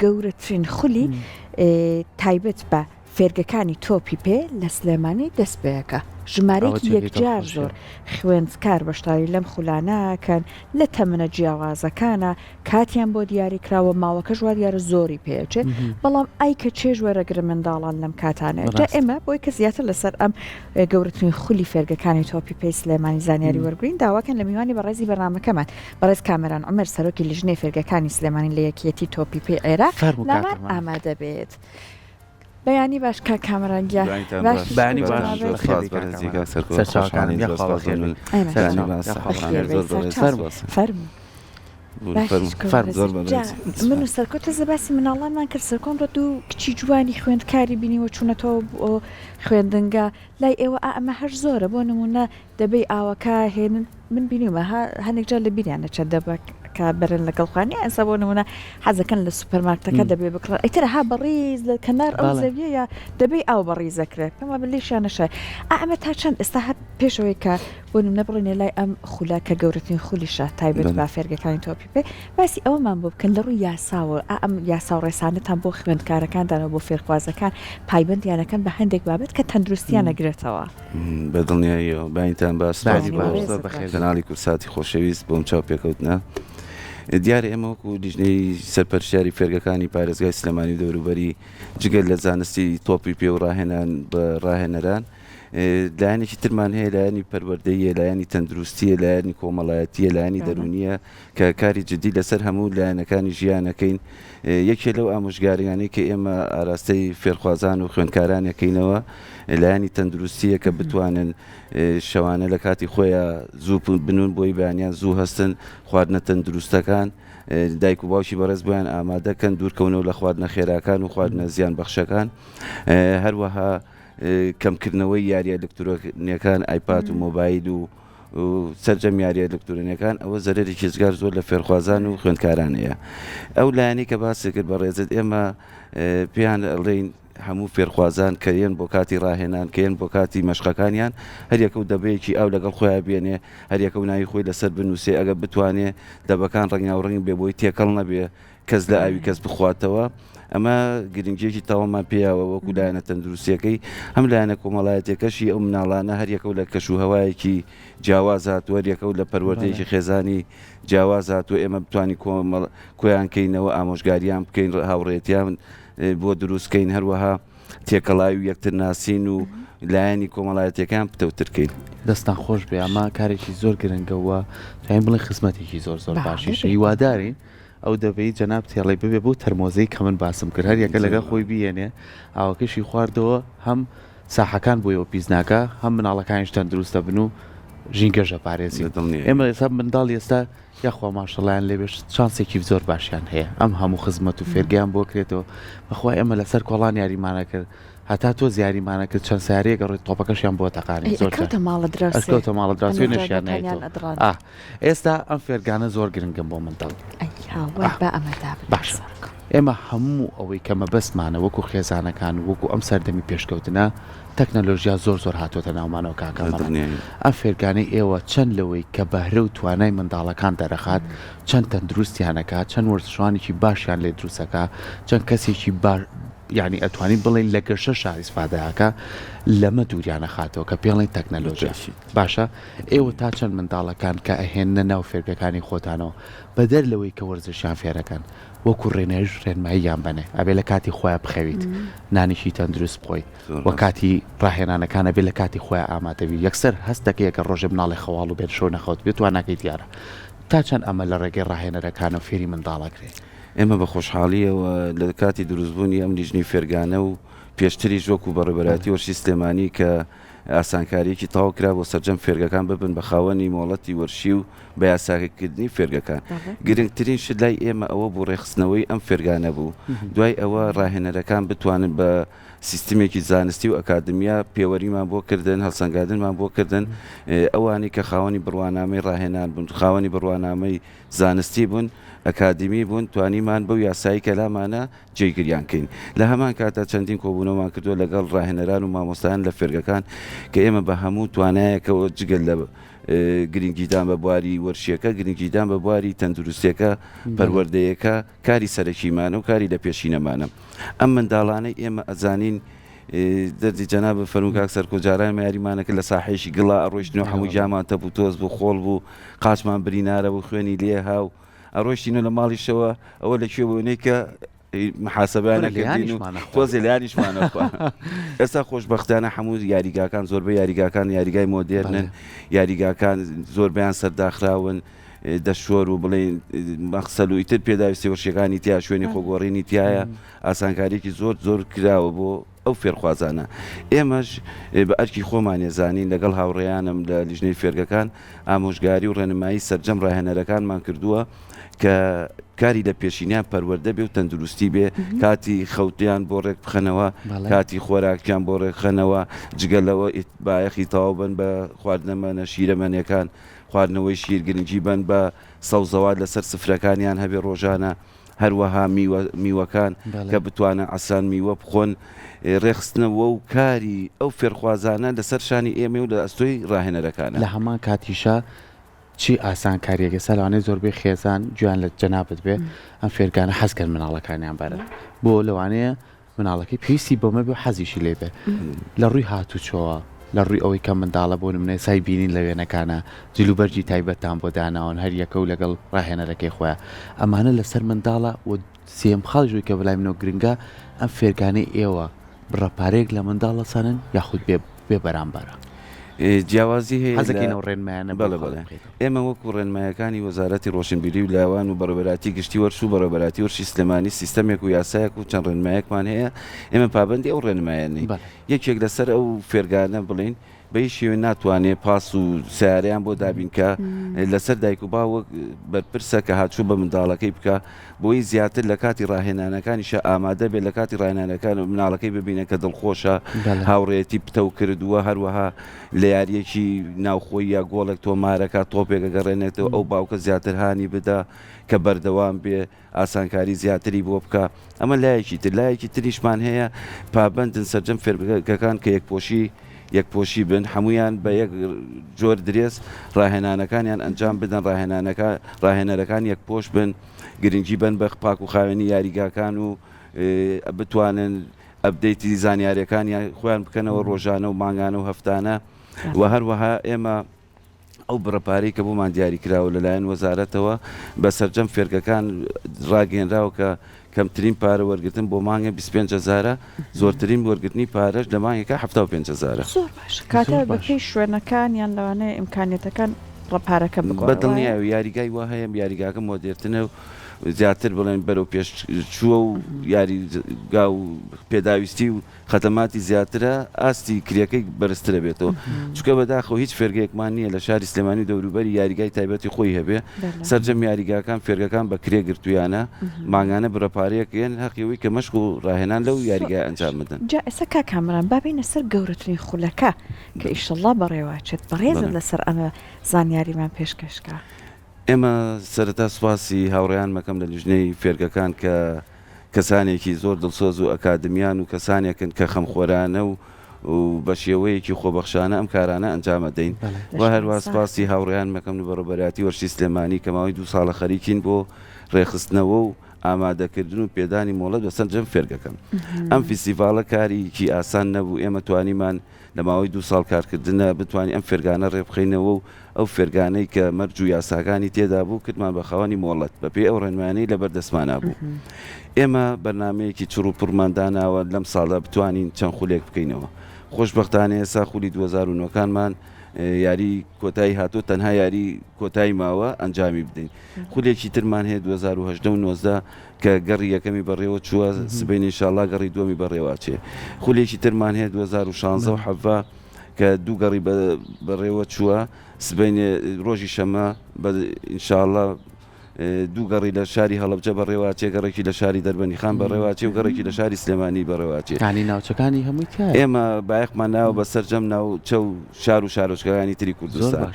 گەورەترین خولی تایبەت بە فێرگەکانی تۆپی پێ لە سلێمانی دەست بەیەکە ژمارەیەکی یەکجار زۆر خوێندکار بەشداری لەم خولانەکەن لە تەمەنە جیاوازەکانە کاتیان بۆ دیاری کراوە ماوەکە ژوار دیارە زۆری پێچێ بەڵام ئای کە چێژ وەرەگرە منداڵان لەم کاتانەیە جا ئێمە بۆی کە زیاتر لەسەر ئەم گەورەترین خولی فێرگەکانی تۆپی پێی سلێمانی زانیاری وەرگین داواکەن لە میوانی بەڕێزی بەرنامەکەمان بەڕێز کامەران عومەر سەرۆکی لیژنەی فێرگەکانی سلێمانی لە یەکیەتی تۆپی پێ عێراق لەمان ئامادە بێت. بەیانی باش کا کامەرانگیا بەیانی من و سەرکۆتە زەباسی مناڵانمان کرد سەرکۆم ڕۆ دوو کچی جوانی خوێندکاری بینیوە چوونەتەوە بۆ خوێندنگە لای ئێوە ئەمە هەر زۆرە بۆ نمونە دەبەی ئاوەکە هێنن من بینیومە هەنێک جار لە بیریانە چەند دەبک کە بەرن لەگەڵخوانی ئەسا بۆ نمونە حەزەکەن لە سوپەرمارکتەکە دەبێ بکڕن ئەیترە ها بەڕیز لە کەنار ئەو زەویە یا دەبێ ئاو بەڕیزەکرێت پێما بلیشانەشە ئەمە تا چەند ئێستا هەر پێشەوەی کە بۆ نمونە بڕێنێ لای ئەم خولا کە گەورەترین خولیشە تایبەت بە فێرگەکانی تۆپی پێ باسی ئەوەمان بۆ بکەن لە ڕووی یاساوە ئەم یاسا و ڕێسانەتان بۆ خوێندکارەکاندانەوە بۆ فێرخوازەکان پایبندیانەکەن بە هەندێک بابەت کە تەندروستیان نەگرێتەوە بەدڵنیاییەوە باینتان باس کەناڵی کورساتی خۆشەویست بۆم چاو پێکەوتنە دیارە ئێمە وەکو لیژنەی سەرپەرشتیاری فێرگەکانی پارێزگای سلێمانی و دەوروبەری جگەل لە زانستی تۆپی پێ و ڕاهێنان بە ڕاهێنەران لایەنێکی ترمان هەیە لایەنی پەروەردەییە لایەنی تەندروستیە لایەنی کۆمەڵایەتیە لایەنی دەرونیە کە کاری جدی لەسەر هەموو لایەنەکانی ژیانەکەین یەکێ لەو ئامۆژگاریانەی کە ئێمە ئاراستەی فێرخوازان و خوێندکارانەکەینەوە لایەنی تەندروستیە کە بتوانن شەوانە لە کاتی خۆیان زوو بنون بۆی بەیانیان زوو هەستن خواردنە تەندروستەکان دایک و باوکی بەڕێز بۆیان ئامادەکەن دوورکەونەوە لە خواردنە خێراکان و خواردنە زیان بەخشەکان هەروەها کەمکردنەوەی یاریە ئەلکترۆنیەکان ئایپاد و مۆبایل و سەرجەم یاریە ئەلکترۆنیەکان ئەوە زەرێکی زگار زۆر لە فێرخوازان و خوێندکارانەیە ئەو لایەنی کە باسی کرد بە ڕێزت ئێمە پێیان ئەڵێین هەموو فێرخوازان کەیەن بۆ کاتی ڕاهێنان کەیەن بۆ کاتی مەشقەکانیان هەریەکە و دەبەیەکی ئەو لەگەڵ خۆیان بێنێ هەریەکە و ناوی خۆی لەسەر بنووسێ ئەگە بتوانێ دەبەکان ڕنگاوڕنگ بێ بۆی تێکەڵ نەبێ کەس لە ئاوی کەس بخواتەوە ئەمە گرنگێکی تاوامان پێیاوە وەکو لایەنە تەندروستیەکەی هەم لایەنە کۆمەڵایەتێکەشی ئەو مناڵانە هەریەکە و لە کەشوهەوایەکی جیاواز هاتووە هەریەکە و لە پەروەردەیەکی خێزانی جیاواز هاتووە ئێمە بتوانین کۆیان کەینەوە ئامۆژگاریان بکەین هاوڕێتیان بۆ دروستکەین هەروەها تێکەڵاوی و یەکتر ناسین و لایەنی کۆمەڵایەتەکان پتەوترکەین دەستان خۆش بێ ئەمە کارێکی زۆر گرنگەوە تاین بڵێ خزمەتێکی زۆر زۆر باشیش هیوادارین ئەو دەبێت جەناب تێڵی ببێ بۆ تەرمۆزەی کە من باسم کرد هەر یەکە لەگە خۆی بێنێ ئاوەکەشی خواردەوە هەم ساحەکان بۆیەوە پیسناکە هەم مناڵەکانیش تەندروستە بن و ژینگەژە پارێزی ئێمە ئێستا منداڵ ئێستا یاخوا ماشەڵیان لێبێش چانسێکی زۆر باشیان هەیە ئەم هەموو خزمەت و فێرگیان بۆ کرێتەوە بەخوا ئێمە لەسەر کۆڵان یاریمانە کرد هەتا تۆ زیاریمانە کرد چەند سارەیەکە ڕێت تۆپەکەشیان بۆ تەقانی زۆرکەوتە ماڵە دراوی نەشیان ئێستا ئەم فێرگانە زۆر گرنگم بۆ منداڵ باش ئێمە هەموو ئەوەی کە مەبەستمانە وەکو خێزانەکان وەکو ئەم سەردەمی پێشکەوتنە تەکنەلۆژیا زۆر زۆر هاتوۆتە ناومانەوە کاکەمە ئەم فێرگانەی ئێوە چەند لەوەی کە بەهرە و توانای منداڵەکان دەرەخات چەند تەندروستیانەکە چەند وەرزشوانێکی باشیان لێ دروستەکە چەند کەسێکی یعنی ئەتوانین بڵێن لە گەشە شاریسفادەیەکە لەمە دووریانە خاتەوە کە پێڵین تەکنەلۆژیا باشە ئێوە تا چەند منداڵەکان کە ئەهێنە ناو فێرگەکانی خۆتانەوە بەدەر لەوەی کە وەرزشیان فێرەکەن وەکو ڕێنێژ ڕێنماییان بنێ ئەبێ لە کاتی خۆیان بخەویت نانیشی تەندروست بخۆیت وە کاتی ڕاهێنانەکانە بێ لە کاتی خۆیان ئامادەوی یەکسەر هەستەکەیە کە ڕۆژێ مناڵی خەواڵ و بێت شۆ نەخەوت بێت وان ناکەیت دیارە تا چەند ئەمە لە ڕێگەی ڕاهێنەرەکانە و فێری منداڵەکرێت ئێمە بە خۆشحاڵیەوە لە کاتی دروستبوونی ئەم لیژنەی فێرگانە و پێشتری ژۆک و بەڕێبەراتی وەرشی سلێمانی کە ئاسانکاریەکی تاو کرا بۆ سەرجەم فێرگەکان ببن بە خاوەنی مۆڵەتی وەرشی و بە یاساکردنی فێرگەکان گرنگترین شت لای ئێمە ئەوە بۆ ڕێخستنەوەی ئەم فێرگانە بوو دوای ئەوە ڕاهێنەرەکان بتوانن بە سیستمێکی زانستی و ئەکادمیا پێوەریمان بۆ کردن هەڵسەنگاندنمان بۆ کردن ئەوانی کە خاوەنی بڕوانامەی ڕاهێنان بوون خاوەنی بڕوانامەی زانستی بوون ئەکادمی بوون توانیمان بەو یاسایی کەلامانە جێگریانکەین لە هەمان کاتە چەندین کۆبوونەوەمان کردووە لەگەڵ ڕاهێنەران و مامۆستایان لە فێرگەکان کە ئێمە بە هەموو توانایەکەوە جگەل لە گرنگیدان بە بواری وەرشیەکە گرنگیدان بە بواری تەندروستیەکە پەروەردەیەکە کاری سەرەکیمانە و کاری لە پێشینەمانە ئەم منداڵانەی ئێمە ئەزانین دەردی جەناب فەرموو سەرکۆجاران یاریمانەکە لە ساحێشی گڵا ئەڕۆیشتنەوە هەموو جامان تەپ و تۆز بوو خۆڵ بوو قاچمان برینارە و خوێنی لێ هاو ئەڕۆیشتینە لە ماڵیشەوە ئەوە لەکوێ بوونەی کە محاسبانەکەین و تۆزی لیانیشمانەخوا ئێستا خۆشبەختانە هەموو یاریگاکان زۆربەی یاریگاکان یاریگای مۆدێرنن یاریگاکان زۆربیان سەرداخراون دەشۆر و بڵێن مەخسەل و ئیتر پێداویستی وەرشەکانی تیا شوێنی خۆگۆڕینی تایە ئاسانکاریەکی زۆر کراوە بۆ ئەو فێرخوازانە ئێمەش بە ئەرکی خۆمان ێزانین لەگەڵ هاوڕێیانم لە لیژنەی فێرگەکان ئامۆژگاری و ڕێنمایی سەرجەم ڕاهێنەرەکانمان کردووە کە کاری لە پێشینیان پەروەردە بێ و تەندروستی بێ کاتی خەوتیان بۆ ڕێک بخەنەوە کاتی خۆراکیان بۆ ڕێکخەنەوە جگەلەوە بایەخی تەواو بن بە خواردنەمەنە شیرەمەنیەکان خواردنەوەی شیر گرنگی بن بە سەوزەوات لەسەر سفرەکانیان هەبێ ڕۆژانە هەروەها میوەکان کە بتوانە ئاسان میوە بخۆن ڕێخستنەوە و کاری ئەو فێرخوازانە لەسەر شانی ئێمە و لە ئەستۆی ڕاهێنەرەکانە لە هەمان کاتیشە چی ئاسان کاریەکە سەلوانەی زۆربەی خێزان گویان لە جەنابەت بێ ئەم فێرگانە حەزکەن مناڵەکانیان بەرن بۆ لەوانەیە مناڵەکەی پێویستی بۆمە بێ و حەزیشی لێبێ لە ڕووی هاتوچۆوە لە ڕووی ئەوەی کە منداڵە بۆ نمونە سای بینین لە وێنەکانە جلوبەرجی تایبەتان بۆ داناون هەر یەکە و لەگەڵ ڕاهێنەرەکەی خۆیان ئەمانە لەسەر منداڵە و سێم خاڵژووی کە بەلای منەوە گرنگە ئەم فێرگانەی ئێوە بڕەپارێک لە منداڵە سەرن یاخود بێ بەرامبەرە جیاوازی هەیە حەزەکەینەوە ڕێنمایانە بەڵێ ئێمە وەکو ڕێنمایەکانی وەزارەتی ڕۆشنبیری و لاوان و بەڕێوەبەراتی گشتی وەرش و بەڕێوەبەراتی وەرشی سلێمانی سیستەمێک و یاسایەک و چەند ڕێنمایەکمان هەیە ئێمە پابەندی ئەو ڕێنمایانەی یەکێک لەسەر ئەو فێرگانە بڵین بەی شێوێ ناتوانێت پاس و سیارەیان بۆ دابینکە لەسەر دایک و باوەک بەرپرسە کە هاتووە بە منداڵەکەی بکە بۆی زیاتر لە کاتی ڕاهێنانەکانیشە ئامادە بێت لە کاتی ڕاهێنانەکان و مناڵەکەی ببینە کە دڵخۆشە هاوڕێتی پتە و کردووە هەروەها لە یاریەکی ناوخۆی یا گۆڵێک تۆمارەکە تۆپێکە گەڕێنێتەوە ئەو باوکە زیاتر هانی بدا کە بەردەوام بێ ئاسانکاری زیاتری بۆ بکە ئەمە لایەکی تریشمان هەیە پابەندن سەرجەم فێرگەکان کە یەکپۆشی بن هەمویان بە یەک جۆر درێژ ڕاهێنانەکانیان ئەنجام بدەن ڕاهێنەرەکان یەکپۆش بن گرنگی بن بە پاک و خاوێنی یاریگاکان و بتوانن ئەبدەیتی زانیاریەکانی خۆیان بکەنەوە ڕۆژانە و مانگانە و هەفتانە و هەروەها ئێمە ئەو بڕەپارەی کە بۆمان دیاری کراوە لەلایەن وەزارەتەوە بە سەرجەم فێرگەکان ڕاگەێنراوە کە کەمترین پارە وەرگتن بۆ مانگە 25,000 زۆرترین وەرگرتنی پارەش لە مانگێکە 75,000 زۆر باش کاتە بەپێی شوێنەکان یان لەوانەیە ئیمکانیەتەکان ڕەپارەکە بگۆ بەدڵنییا و یاریگای وا هەیە یاریگاکە مۆدێرتنە و زیاتر بڵێن بەرەو پێش چووە و یاریگا و پێداویستی و خەتەماتی زیاترە ئاستی کریەکەی بەرزترە بێتەوە چونکە بەداخەوە هیچ فێرگەیەکمان نییە لە شاری سلێمانی دەوروبەری یاریگای تایبەتی خۆی هەبێ سەرجەم یاریگاکان فێرگەکان بە کرێ گرتویانە مانگانە بڕەپارەیەکێن حەقیەوەی کە مەشق و ڕاهێنان لەو یاریگای ئەنجام بدەن جا ئێستا کا کامران بابینە سەر گەورەترین خولەکە کە ئیشەڵڵا بەڕێواچێت بەڕێزت لەسەر ئەمە زانیاریمان پێشکەشکە ئێمە سەرەتا سوپاسی هاوڕێیان مەکەم لە لیژنەی فێرگەکان کە کەسانێکی زۆر دڵسۆز و ئەکادمیان و کەسانێکن کە خەمخۆرانە و بە شێوەیەکی خۆبەخشانە ئەم کارانە ئەنجامە دەین و هەروە سوپاسی هاوڕێیان مەکەم و بەڕێوەبەراتی وەرشی سلێمانی کە ماوەی 2 ساڵە خەریکین بۆ ڕێخستنەوە و ئامادەکردن و پێدانی مۆڵەت بە سەرجەم فێرگەکەم ئەم فیستیڤالە کاریکی ئاسان نەبوو ئێمە توانیمان لە ماوەی 2 ساڵ کارکردنە بتوانین ئەم فێرگانە ڕێبخینەوە و ئەو فێرگانەی کە مەرج و یاساکانی تێدا بوو کردمان بە خاوەنی مۆڵەت بەپێ ئەو ڕێنمانەی لەبەر دەستمانە بوو ئێمە بەرنمەیەکی چڕ و پڕمانداناوە لەم ساڵدا بتوانین چەند خولێک بکەینەوە خۆشبەختانە ئێستا خولی 2009کانمان یاری کۆتایی هاتۆ تەنها یاری کۆتایی ماوە ئەنجامی بدەین خولێکی ترمان هەیە 2010 و 2019 کە گەڕی یەکەمی بەڕێوە چووە سبەینی ئینشاءالله گەڕی دووەمی بەڕێواچێ خولێکی ترمان هەیە 2016 و حەڤا کە دوو گەڕی بەڕێوە چووە سبەینێ ڕۆژی شەمە ئینشاءالله دوو گەڕی لە شاری هەڵەبجە بەڕێواچێ گەڕێکی لە شاری دەربەنیخان بەڕێواچێ و گەڕێکی لە شاری سلێمانی بەڕێواچێ ناوچەکانی هەمووی ئێمە بایەخمان ناوە بە سەرجەم ناو چەو شار و شارۆچکەکانی تری کوردستان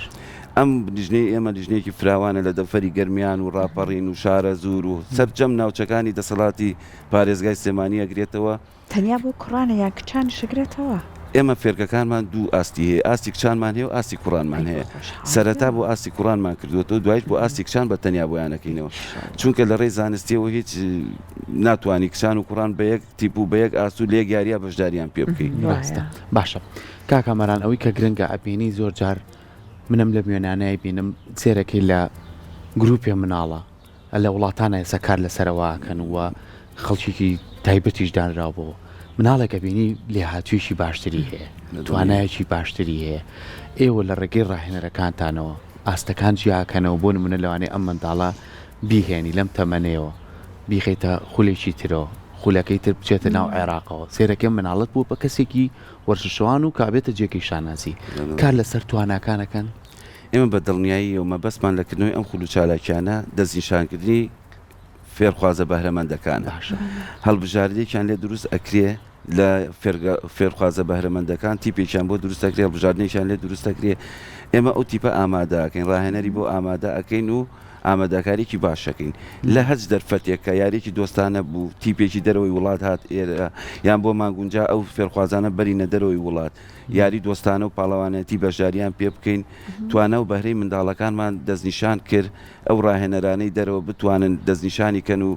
ئەم لیژنەی ئێمە لیژنەیەکی فراوانە لە دەفەری گەرمیان و ڕاپەڕین و شارە زور و سەرجەم ناوچەکانی دەسەڵاتی پارێزگای سلێمانی ئەگرێتەوە تەنیا بۆ کوڕانە یان کچان شگرێتەوە ئێمە فێرگەکانمان دوو ئاستی هەیە، ئاستی کچانمان هەیە و ئاستی کوڕانمان هەیە. سەرەتا بۆ ئاستی کوڕانمان کردوەوە، دوایش بۆ ئاستی کچان بە تەنیا بۆیانەکەینەوە، چونکە لە ڕێی زانستیەوە هیچ ناتوانانی کچان و کوڕان بە یەک تیپ و بە یەک ئاست و لێک یاریە بەشداریان پێ بکەین. باشە کاکەمەران ئەوەی کە گرنگە ئەبینی زۆر جار منم لە میێنانای بینم سێرەکەی لە گروپێ مناڵە لە وڵاتانە ئێستا کار لەسەرەوەکەن وە خەڵکیکی تایبەتیش دانراوەوە مناڵێکە بینی لێ هاتوویشی باشتری هەیە توانایەکی باشتری هەیە ئێوە لە ڕێگەی ڕاهێنەرەکانتانەوە ئاستەکان جیاکەنەوە بۆ نمونە لەوانەیە ئەم منداڵە بیهێنی لەم تەمەنەوە بیخێتە خولێکی ترەوە خولەکەی تر بچێتە ناو عێراقەوە سێرەکەم مناڵت بوو بە کەسێکی وەرزشەوان و کابێتە جێگەی شانازی کار لەسەر تواناکانەکەن ئێمە بە دڵنیایی و مەبەستمان لە کردنەوەی ئەم خول و چالاکیانە دەستنیشانکردنی فێرخوازە بەهرەمەندەکانە هەڵبژاردەیەکیان لێ دروست ئەکرێ لە فێرخوازە بەهرەمەندەکان تیپێکیان بۆ دروست ئەکرێ هەڵبژاردنێکیان لێ دروست ئەکرێ ئێمە ئەو تیپە ئامادە ئەکەین ڕاهێنەری بۆ ئامادە ئەکەین و ئامادەکاریکی باشەکەین لە هەج دەرفەتێکە یاریکی دۆستانە بوو تیپێکی دەرەوەی وڵات هات ئێرە یان بۆ مانگونجا ئەو فێرخوازانە بەرینە دەرەوەی وڵات یاری دۆستانە و پاڵەوانەتی بەشداریان پێ بکەین توانە و بەهرەی منداڵەکانمان دەستنیشان کرد ئەو ڕاهێنەرانەی دەرەوە بتوانن دەستنیشانی کەن و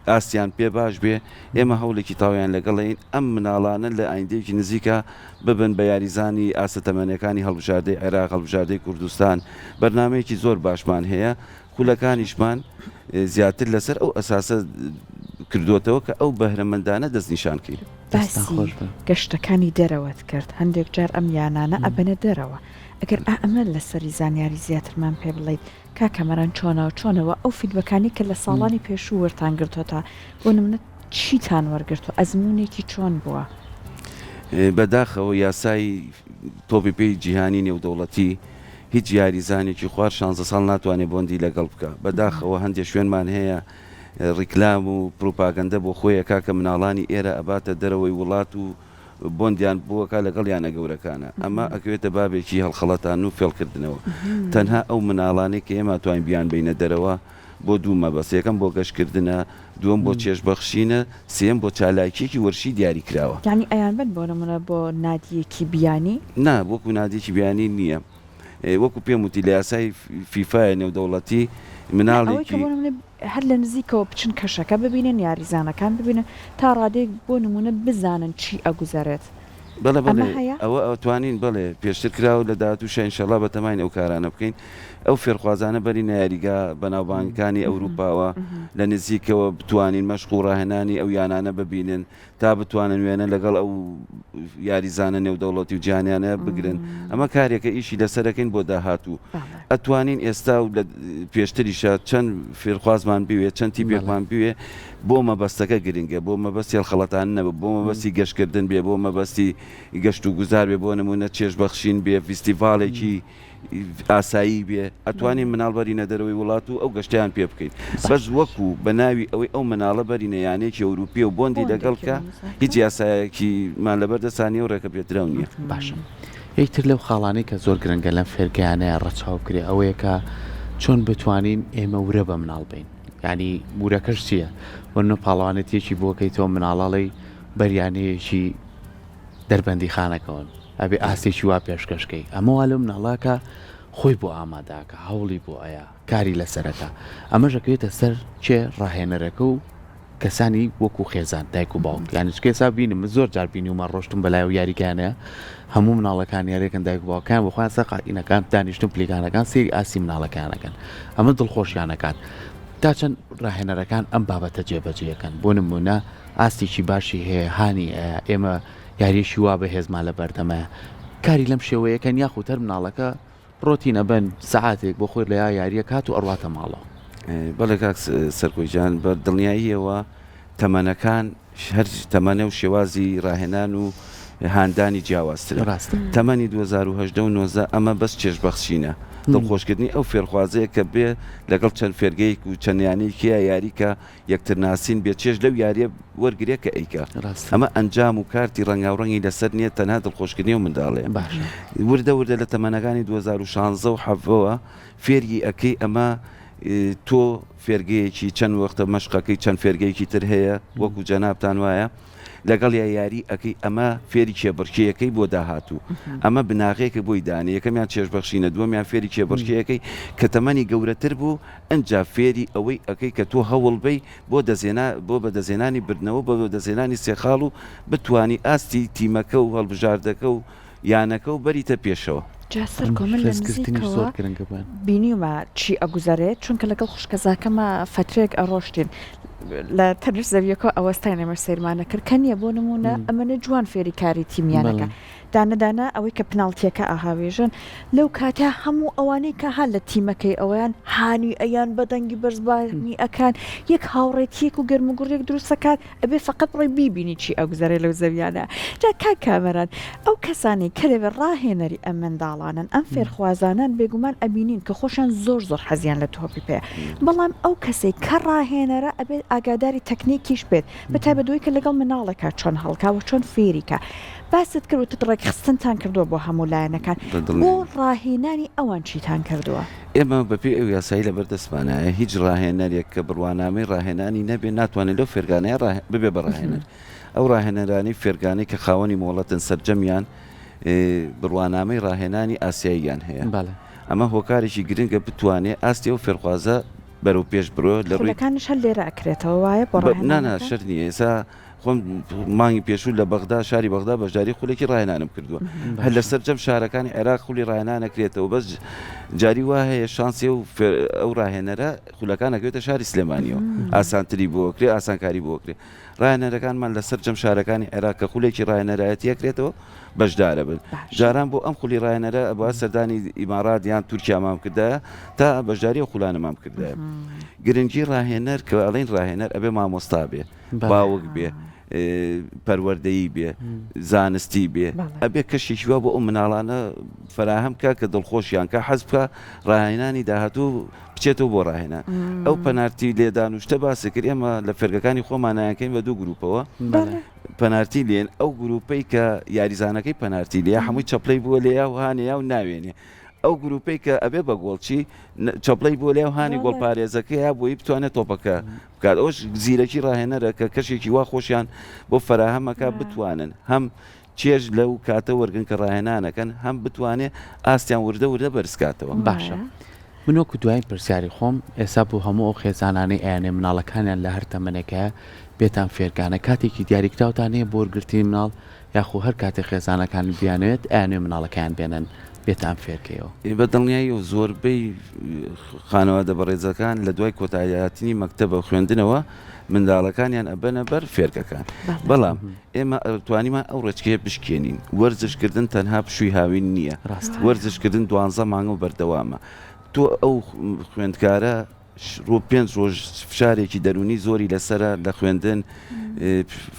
ئاستیان پێ باش بێ ئێمە هەوڵێکی تاویان لەگەڵین ئەم مناڵانە لە ئایندەیەکی نزیکە ببن بە یاریزانی ئاستە تەمەنەکانی هەڵبژاردەی عێراق هەڵبژاردەی کوردستان بەرنامەیەکی زۆر باشمان هەیە خولەکانیشمان زیاتر لەسەر ئەو ئەساسە کردوتەوە کە ئەو بەهرەمەندانە دەستنیشانکەین باسی گەشتەکانی دەرەوەت کرد هەندێک جار ئەم یانانە ئەبنە دەرەوە ئەگەر ئەمە لە سەری زانیاری زیاترمان پێ بڵیت کاکەمەران چۆنەوە ئەو فیدبەکانی کە لە ساڵانی پێشوو وەرتان گرتووە تا بۆ نمونە چیتان وەرگرتووە ئەزمونێکی چۆن بووە بەداخەوە یاسای تۆپی پێی جیهانی نێودەوڵەتی هیچ یاریزانێکی خوار 16 ساڵ ناتوانێت بۆندی لەگەڵ بکە بەداخەوە هەندێک شوێنمان هەیە ڕیکلام و پروپاگەندە بۆ خۆیە کاکە مناڵانی ئێرە ئەباتە دەرەوەی وڵات و بۆندیان بووەکە لەگەڵ یانە گەورەکانە ئەمە ئەکەوێتە بابێکی هەڵخەڵەتان و فێڵکردنەوە تەنها ئەو مناڵانێک کە ئێمە توانین بیان بینە دەرەوە بۆ دوو مەبەست یەکەم بۆ گەشتکردنە دووەم بۆ چێژبەخشینە سێم بۆ چالاکیێکی وەرشی دیاری کراوە یعنی ئەیان بن بۆ نمونە بۆ نادیەکی بیانی نا وەکو نادیەکی بیانی نییە وەکو پێم وتی لە یاسای فیفای نێودەوڵەتی مناڵێکی هەر لە نزیکەوە بچن کەشەکە ببینن یاریزانەکان ببینن تا ڕادێک بۆ نمونە بزانن چی ئەگوزارێت بەڵێ ئەوە ئەوتوانین بڵێ پێشتر کراوە لە داهاتووشە ئینشەڵا بە تەماین ئەو کارانە بکەین ئەو فێرخوازانە بەرینە یاریگا بەناوبانگەکانی ئەوروپاوە لە نزیکەوە بتوانین مەشق و ڕاهێنانی ئەو یانانە ببینن تا بتوانن وێنە لەگەڵ ئەو یاریزانە نێودەوڵەتی و جیهانیانە بگرن ئەمە کارێکە ئیشی لەسەرەکەین بۆ داهاتوو ئەتوانین ئێستا و لە پێشتریشە چەند فێرخوازمان بوێ چەند تیپێکمان بوێ بۆ مەبەستەکە گرنگە بۆ مەبەستی هەڵخەڵەتان نەبە بۆ مەبەستی گەشتکردن بێ بۆ مەبەستی گەشت و گوزار بێ بۆ نمونە چێژبەخشین بێ فیستیڤالێکی ئاسایی بێ ئەتوانین مناڵ بەرینە دەرەوەی وڵات و ئەو گەشتیان پێ بکەیت بەس وەکو بە ناوی ئەوەی ئەو مناڵە بەرینە یانێکی ئەوروپی و بۆندی لەگەڵکە هیچ یاسایەکیمان لەبەردەسانی و ڕێکە پێدراو نییە باشە یەکتر لەو خاڵانەی کە زۆر گرنگە لەم فێرگیانەیە ڕەچاوکرێ ئەوەیە کە چۆن بتوانین ئێمە ورە بە مناڵ بین ینی ورەکەش چییە وەنە پاڵەوانێتیەکی بۆکەیتەوە مناڵەڵی بەریانەیەکی دەربەندی خانەکەون ئەبێ ئاستێکی وا پێشکەشکەی ئەمەوا لەو مناڵاکە خۆی بۆ ئاماداکە هەوڵی بۆ ئەیە کاری لەسەرەکە ئەمەژەکەوێتە سەر چێ ڕاهێنەرەکە و کەسانی وەکو خێزان دایک و باوک یانی کێسا بینم زۆر جار بینی ومە ڕۆشتم بەلای و یاریگانەیە هەموو مناڵەکان یاریەکەن دایک و باوکان بخوایان سەقائینەکان دانیشتن پلیکانەکان سێری ئاسی مناڵەکانەکەن ئەمە دڵخۆشیانەکان تا چەند ڕاهێنەرەکان ئەم بابەتە جێبەجێەکەن بۆ نمونە ئاستێکی باشی هەیە هانی ئێمە یاریشی وا بەهێزمان لە بەردەمە کاری لەم شێوەیەکەن یاخوتەر مناڵەکە ڕۆتینە بن سەعاتێک بۆ خۆی لە یاریە کات و ئەڕواتە ماڵەوە بەڵێ کاک سەرکۆیجان بە دڵنیاییەوە تەمەنەکان هەر تەمەنە و شێوازی ڕاهێنان و هاندانی جیاوازترە تەمەنی 2010 ئەمە بەس چێژبەخشینە دڵخۆشکردنی ئەو فێرخوازەیە کە بێ لەگەڵ چەند فێرگەیەک و چەندیانەیەکیە یاریکە یەکتر ناسین بێ چێژ لەو یاریە وەرگێ کە ئەیکە ئەمە ئەنجام و کارتی ڕەنگاوڕەنگی لەسەر نییە تەنها دڵخۆشکردنی و منداڵێ وردە لە تەمەنەکانی 2016 و حەڤەوە فێری ئەەکەی ئەمە تۆ فێرگەیەکی چەند وەختە مەشقەکەی چەند فێرگەیەکی تر هەیە وەکو جەنابتان وایە لەگەڵ یاری ئەەکەی ئەمە فێری کێبڕکیەکەی بۆ داهاتوو ئەمە بناغەیەکە بۆی دانی یەکەمیان چێژبەخشینە دووەمیان فێری کێبڕکیەکەی کە تەمەنی گەورەتر بوو ئەنجا فێری ئەوەی ئەەکەی کە تۆ هەوڵ بی بۆ بە دەزێنانی بردنەوە بە دەزێنانی سێخاڵ و بتانی ئاستی تیمەکە و هەڵبژاردەکە و یانەکە و بەریتە پێشەوە. جاسەر کۆمەل لە نزیکەوە بینیومە چی ئەگوزارێت چونکە لەگەڵ خوشکەزاکەمە فترێک ئەڕۆشتین لە تەنش زەویەکە ئەوەستای نەمە سەیرمانە کرد کە نییە بۆ نمونە ئەمەنە جوان فێری کاری تیمیانەکە دانەدانە ئەوەی کە پناڵتیەکە ئاهاوێژن لەو کاتە هەموو ئەوانەی کە هەر لە تیمەکەی ئەویان هانی ئەیان بەدەنگی بەرزبانی ئەکان یەک هاوڕێتیەک و گەرممەگوڕێک دروستەکات ئەبێ فقط ڕێ بیبینی چی ئەگوزارێ لەو زەویانە جا کامەران ئەو کەسانی کە لەوێ ڕاهێنەری ئەم منداڵانن ئەم فێرخوازانان بێگومان ئەبینین کە خۆشان زۆر حەزیان لە تۆپی پێ بەڵام ئەو کەسێک کە ڕاهێنەرە ئەبێت ئاگاداری تەکنیکیش بێت بەتایبەتەوەی کە لەگەڵ مناڵەکە چۆن هەڵکاوە چۆن فێریکە باست کردوتە ڕێکخستنتان کردووە بۆ هەموو لایەنەکان بۆ ڕاهێنانی ئەوان چیتان کردووە ئێمە بەپێ ئەو یاسایی لە بەردەستمانایە هیچ ڕاهێنەرێک کە بڕوانامەی ڕاهێنانی نەبێ ناتوانێت لەو فێرگانەیە ببێ بە ڕاهێنەر ئەو ڕاهێنەرانی فێرگانەی کە خاوەنی مۆڵەتن سەرجەمیان بڕوانامەی ڕاهێنانی ئاسیاییان هەیە ئەمە هۆکارێکی گرنگە بتوانێت ئاستی و فێرخوازە بەرەو پێش بڕۆ لە ڕوویەکانش هەر لێرە ئەکرێتەوە وایە بۆ نانا شەر نیە ئێستا خۆم مانگی پێشوو لە بەغدا شاری بەغدا بەشداری خولێکی ڕاهێنانم کردووە هەر لە سەرجەم شارەکانی عێراق خولی ڕاهێنانەکرێتەوە بەس جاری وا هەیە شانسی و ئەو ڕاهێنەرە خولەکانەکەوێتە شاری سلێمانیەوە ئاسانتری بۆکرێ ئاسانکاری بۆکرێ ڕاهێنەرەکانمان لە سەرجەم شارەکانی عێراق کە خولێکی ڕاهێنەرایەتیەکرێتەوە بەشدارە بن جاران بۆ ئەم خولی ڕاهێنەرە بە سەردانی ئیمارات یان تورکیا مام کردایە تا بەشداری و خولانە مام کردایە گرنگی ڕاهێنەر کە ئەڵین ڕاهێنەر ئەبێ مامۆستا بێ باوک بێ پەروەردەیی بێ زانستی بێ ئەبێ کەشێکی وا بۆ ئەو مناڵانە فراهەم کە کە دڵخۆشیان کە حەز بکە ڕاهێنانی داهاتوو بچێتەوە بۆ ڕاهێنان ئەو پەنارتی لێدان و شتە باسی کرد ئێمە لە فێرگەکانی خۆمانایەکەین بە دوو گروپەوە پەنارتی لێن ئەو گروپەی کە یاریزانەکەی پەنارتی لێ هەمووی چەپڵەی بووە لێیا و هانەیە و ناوێنێ ئەو گروپەی کە ئەبێ بە گۆڵچی چەپڵەی بۆ لێو هانی گۆڵ پارێزەکەی بۆی بتوانێت تۆپەکە بکات ئەوش زیرەکی ڕاهێنەرە کە کەشێکی وا خۆشیان بۆ فەراهەمەکە بتوانن هەم چێژ لەو کاتە وەرگن کە ڕاهێنانەکەن هەم بتوانێت ئاستیان وردە بەرزکاتەوە باشە من وەکو دوای پرسیاری خۆم ئێستا بوو هەموو ئەو خێزانانەی ئەیانێ مناڵەکانیان لە هەر تەمەنێکە بێتان فێرگانە کاتێکی دیاریکراوتانەیە بۆ وەرگرتنی مناڵ یاخۆ هەر کاتێک خێزانەکان بیانوێت ئەیانێ مناڵەکان بێنن بێتان فێرکەوە بە دڵنیایی و زۆربەی خانەوادە بەڕێزەکان لە دوای کۆتاییاتنی مەکتەبە خوێندنەوە منداڵەکانیان ئەبەنە بەر فێرکەکان بەڵام ئێمە توانیمان ئەو ڕێچکەیە بشکێنین وەرزشکردن تەنها پشووی هاوین نییە وەرزشکردن 12 مانگە و بەردەوامە تۆ ئەو خوێندکارە ڕۆ 5 ڕۆژ فشارێکی دەرونی زۆری لەسرە لە خوێندن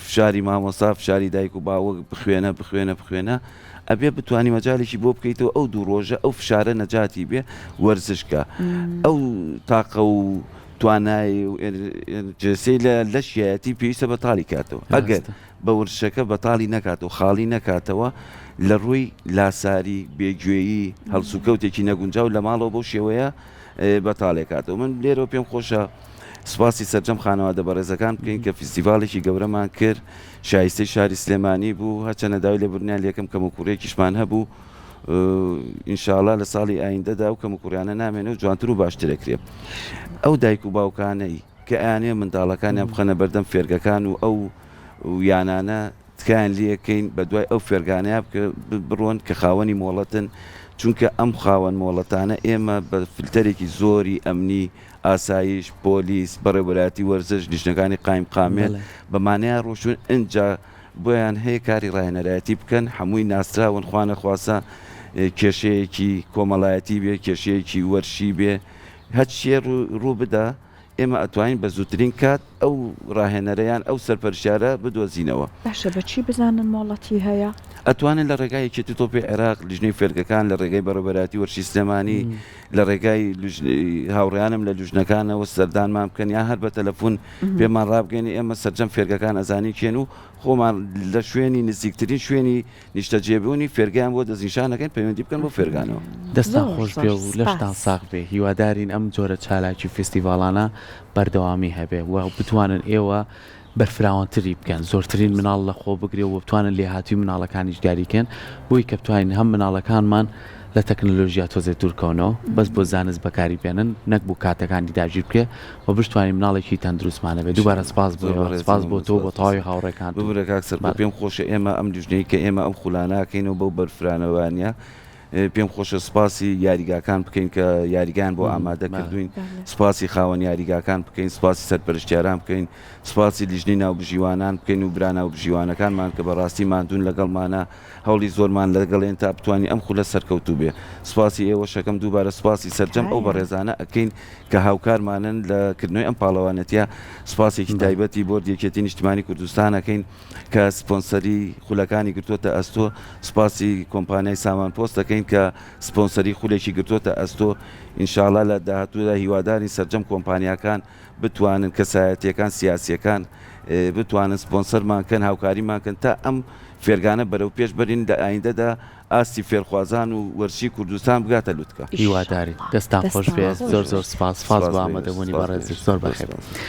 فشاری مامۆستا فشاری دایک و باوە بخوێنە ئەبێ بتوانانی مەجالێکی بۆ بکەیتەوە ئەو دوو ڕۆژە ئەو فشارە نەجاتی بێ وەرزشکە ئەو تاقە و توانایی جێسەی لە شایەتی پێویستە بەتاڵی کاتەوە ئەگەر بە ورشەکە بەتاڵی نەکاتەوە خاڵی نەکاتەوە لە ڕووی لاساری بێگوێیی هەڵسوکەوتێکی نەگونجاو لە ماڵەوە بەو شێوەیە بەتاڵێکاتەوە من لێرەوە پێم خۆشە سپاسی سەرجەم خانەوادە بەڕێزەکان بکەین کە فیستیڤالێکی گەورەمان کرد شایستەی شاری سلێمانی بوو هەرچەنە داوای لە برنیان یەکەم کەمەکوڕێکیشمان هەبوو ئینشاءڵڵا لە ساڵی ئایندەدا و کەمەکوڕیانە نامێنێ و جوانتر و باشترەکرێ ئەو دایک و باوکانەی کە ئەیانێ منداڵەکانیان بخەنە بەردەم فێرگەکان و ئەو یانانە تکایان لێکەین بە دوای ئەو فێرگانەیە بڕۆن کە خاوەنی مۆڵەتن چونکە ئەم خاوەن مۆڵەتانە ئێمە بە فلتەرێکی زۆری ئەمنی ئاسایش پۆلیس بەڕێوەبەتی وەرزش لیژنەکانی قایم قامێت بەمانەیە ڕۆژون ئەنجا بۆیان هەیە کاری ڕاهێنەرایەتی بکەن هەمووی ناسراون خوانە خواسە کێشەیەکی کۆمەڵایەتی بێ کێشەیەکی وەرشی بێ هەچیە ڕوو بدا ئێمە ئەتوانین بە زووترین کات ئەو ڕاهێنەرەیان ئەو سەرپەرشارە بدۆزینەوە باشە بەچی بزانن مۆڵەتی هەیە ئەتوانن لە ڕێگای کێتی تۆپی عێراق لیژنەی فێرگەکان لە ڕێگەی بەڕێوەبەتی وەرشی سلێمانی لە ڕێگای هاوڕیانم لە لوژنەکانەوە سەردانمان بکەن یا هەر بە تەلەفۆن پێمان ڕابگەنی ئێمە سەرجەم فێرگەکان ئەزانی کێن و خۆمان لە شوێنی نزیکترین شوێنی نیشتەجێبوونی فێرگیان بۆ دەستنیشانەکەن پەیوەندی بکەن بۆ فێرگانەوە دەستان خۆش بێ و لەشتان ساغ بێ هیوادارین ئەم جۆرە چالاکی فستیڤالانە بەردەوامی هەبێ و بتوانن ئێوە بەرفراوانتری بکەن زۆرترین مناڵ لە خۆ بگرێ و بتوانن لێ هاتووی مناڵەکانیش دیاریکەن بۆی کە بتوانین هەم مناڵەکانمان لە تەکنۆلۆژیا تۆزێ دوورکەونەوە بەس بۆ زانست بەکاری بێنن نەک بوو کاتەکانی داگیر بکێ و بشتوانین مناڵێکی تەندروستمانە بێت دووبارە سپاس بۆ تۆ بۆ تاوی هاوڕێکان ببرە کاکسەر پێم خۆشە ئێمە ئەم دوژنەی کە ئێمە ئەم خولاناکەینەوە بەو بەرفرانەوەوانە پێم خۆشە سپاسی یاریگاکان بکەین کە یاریگان بۆ ئامادەکردوین سپاسی خاوەن یاریگاکان بکەین سپاسی سەرپەرشتیاران بکەین سپاسی لیژنەی ناوبژیوانان بکەین و برا ناوبژیوانەکانمان کە بەڕاستی ماندوون لەگەڵمانە هەوڵی زۆرمان لەگەڵێن تا بتوانین ئەم خولە سەرکەوتوو بێ سپاسی ئێوە شەکەم دووبارە سپاسی سەرجەم ئەو بەڕێزانە ئەکەین کە هاوکارمانن لە کردنەوەی ئەم پاڵەوانەتە سپاسێکی تایبەتی بۆ یەکێتی نیشتیمانی کوردستانەکەین کە سپۆنسەری خولەکانی گرتووەتە ئەستۆ سپاسی کۆمپانیای سامان پۆست دەکەین کە سپۆنسەری خولێکی گرتووەتە ئەستۆ ئینشاءڵڵا لە داهاتوودا هیواداری سەرجەم کۆمپانیاکان بتوانن کەسایەتیەکان سیاسیەکان بتوانن سپۆنسەرمانکەن هاوکاریمانکەن تا ئەم فێرگانە بەرەو پێش بەرین لە ئایندەدا ئاستی فێرخوازان و وەرشی کوردستان بگاتە لوتکە هیواداری دەستان خۆش بێت زۆر سپاس بۆ ئامادەبوونی بەڕێزی زۆر بەخێر.